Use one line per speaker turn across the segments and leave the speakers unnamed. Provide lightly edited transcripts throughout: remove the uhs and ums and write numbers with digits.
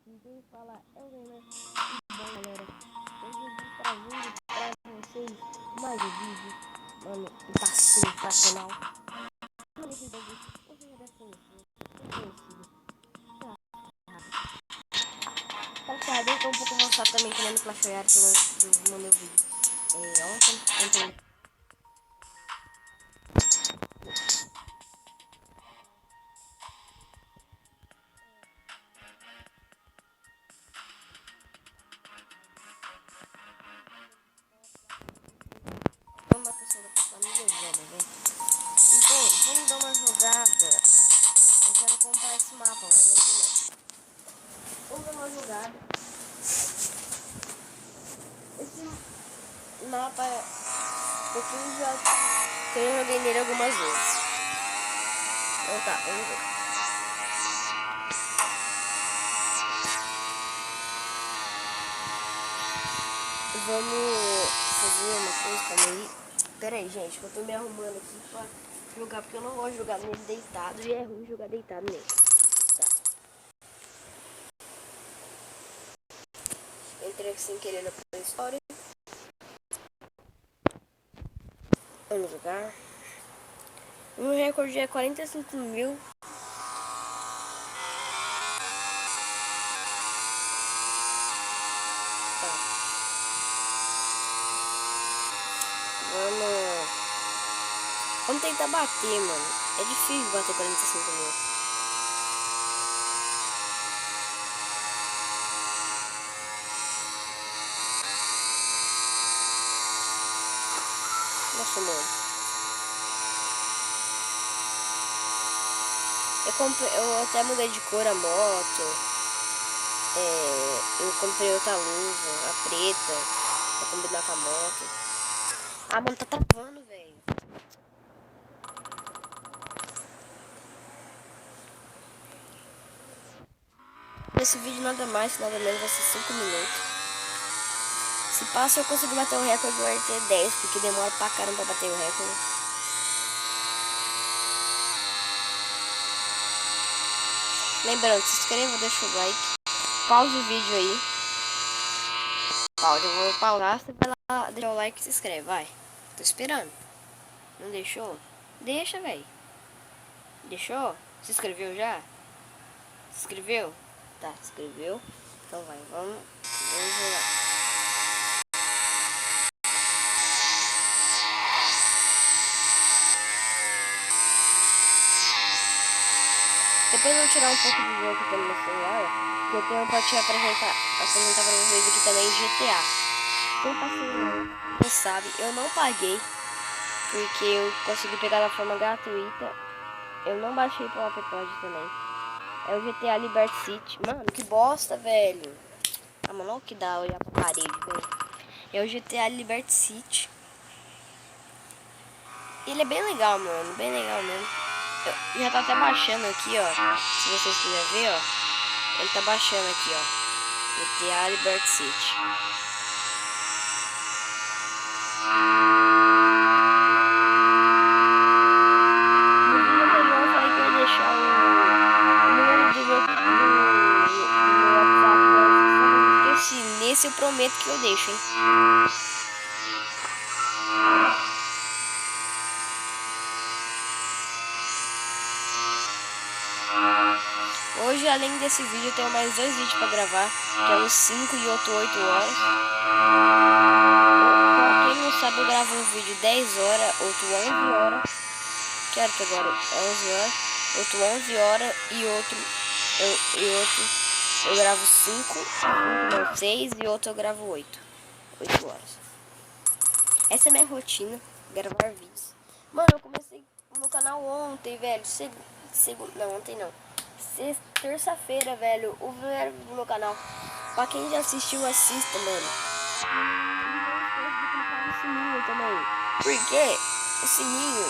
Quem fala é o Gamer. Bom, galera, hoje eu vim trazendo pra vocês mais um vídeo. Mano, tá sensacional. Esse jogo, você já deve conhecer, é conhecido. Clash Royale, eu tô um pouco avançado também comendo Clash Royale, que eu mandei o vídeo ontem. Uma pessoa da família velha, né? Então, vamos dar uma jogada. Eu quero comprar esse mapa, mas não. Vamos dar uma jogada. Esse mapa, eu já joguei nele algumas vezes. Então tá, vamos ver. Vamos fazer uma coisa, calma aí. Pera aí, gente, eu tô me arrumando aqui pra jogar, porque eu não gosto de jogar nele deitado e é ruim jogar deitado nele. Tá. Entrei aqui sem querer na Play Store. Vamos jogar. O meu recorde é 45 mil. Tá. Vamos tentar bater, mano. É difícil bater 45 mil. Nossa, mano. Eu até mudei de cor a moto. Eu comprei outra luva, a preta, pra combinar com a moto. Ah, mano, tá travando, velho. Esse vídeo nada mais, nada menos vai ser 5 minutos. Se passa eu consigo bater o recorde do RT10, porque demora pra caramba pra bater o recorde. Lembrando, se inscreva, deixa o like. Pausa o vídeo aí. Pausa, eu vou pausar, você vai lá, deixa o like e se inscreve, vai. Tô esperando. Não deixou? Deixa, velho. Deixou? Se inscreveu já? Se inscreveu? Tá, se inscreveu. Então vai, vamos jogar. Depois eu vou tirar um pouco do jogo que tem no meu celular, que eu tenho pra te apresentar pra vocês aqui também GTA. Quem passou não sabe, eu não paguei, porque eu consegui pegar da forma gratuita. Eu não baixei pro Applepod também. É o GTA Liberty City. Mano, que bosta, velho. Ah, mano, olha o que dá olhar pra parede, velho. É o GTA Liberty City. Ele é bem legal, mano, bem legal mesmo. Eu já tá até baixando aqui, ó. Se vocês quiserem ver, ó. Ele tá baixando aqui, ó. GTA Liberty City. No vídeo anterior eu falei que eu ia deixar o número do meu WhatsApp na descrição. Esqueci. Nesse eu prometo que eu deixo, hein. Hoje, além desse vídeo, eu tenho mais 2 vídeos pra gravar, que é um 5 e outro 8 horas. Pra quem não sabe, eu gravo um vídeo 10 horas, outro 11 horas. Quero que agora é 11 horas, outro 11 horas e outro eu gravo 5, não, 6 e outro eu gravo 8 horas. Essa é a minha rotina, gravar vídeos. Mano, eu comecei no canal ontem, velho. Não, ontem não. Terça-feira, velho. O vídeo do meu canal. Pra quem já assistiu, assista, mano. E não esquece de clicar no sininho também. Porque o sininho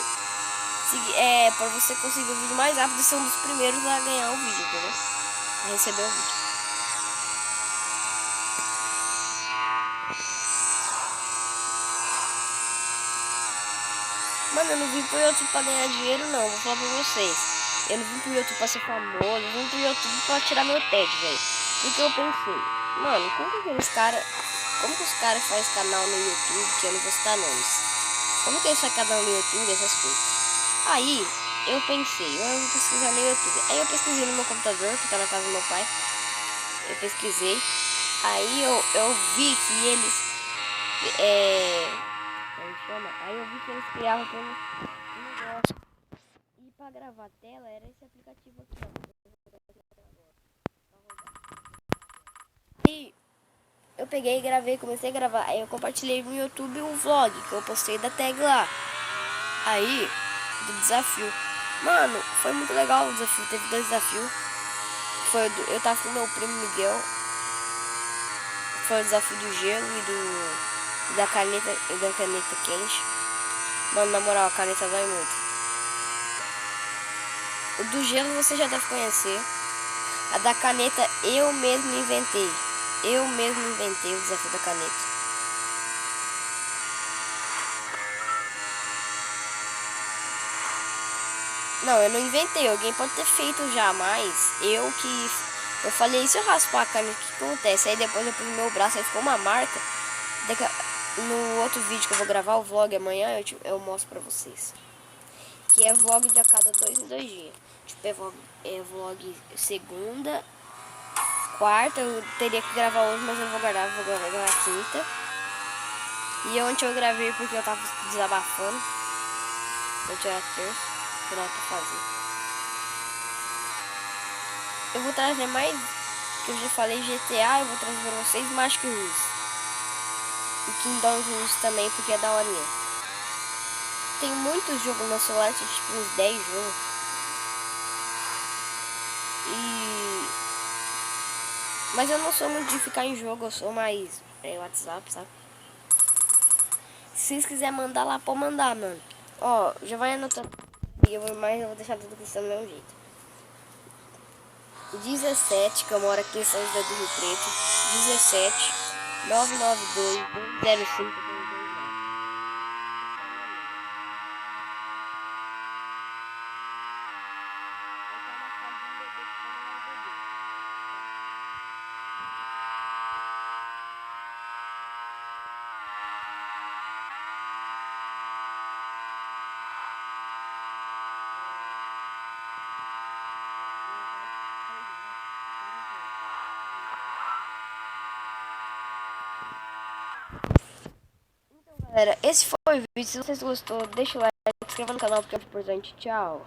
é pra você conseguir o vídeo mais rápido e ser um dos primeiros a ganhar o vídeo, entendeu? A receber o vídeo. Mano, eu não vim pro YouTube pra ganhar dinheiro, não. Vou falar pra vocês. Eu não vim pro YouTube pra ser famoso. Eu vim pro YouTube pra tirar meu TED, velho. Porque eu pensei, mano, como que os caras fazem canal no YouTube, que eu não vou citar nomes. Como que eles fazem canal no YouTube, essas coisas. Aí, eu pensei, eu vou pesquisar no YouTube. Aí eu pesquisei no meu computador, que tá na casa do meu pai. Eu pesquisei. Aí eu vi que eles. Como chama? Aí eu vi que eles criavam um negócio. E pra gravar a tela era esse aplicativo aqui, ó. E eu peguei e gravei, comecei a gravar. Aí eu compartilhei no YouTube um vlog que eu postei da tag lá. Aí, do desafio. Mano, foi muito legal o desafio. Teve 2 desafios. Eu tava com meu primo Miguel. Foi o desafio do gelo e da caneta quente. Mano, na moral, a caneta dói muito. O do gelo você já deve conhecer. A da caneta eu mesmo inventei. Eu mesmo inventei o desafio da caneta. Não, eu não inventei. Alguém pode ter feito já, mas eu falei, e se eu raspar a caneta, o que acontece? Aí depois eu pus no meu braço, aí ficou uma marca. No outro vídeo que eu vou gravar, o vlog amanhã, eu mostro pra vocês. Que é vlog de a cada 2 em 2 dias. Tipo, é vlog segunda, quarta, eu teria que gravar hoje, mas eu não vou guardar, vou gravar na quinta. E ontem eu gravei porque eu tava desabafando. Ontem era terça, que não é pra fazer. Eu vou trazer mais, que eu já falei GTA, eu vou trazer pra vocês Magic Rules. E Kingdom Rules também, porque é da horinha. Tem muitos jogos no celular, tem tipo uns 10 jogos. Mas eu não sou muito de ficar em jogo, eu sou mais WhatsApp, sabe? Se vocês quiserem mandar lá, pode mandar, mano. Ó, já vai anotando. Mas eu vou deixar tudo aqui do mesmo jeito. 17, que eu moro aqui em São José do Rio Preto. 17 992 205. Galera, esse foi o vídeo. Se vocês gostou, deixa o like, se inscreva no canal porque é importante. Tchau.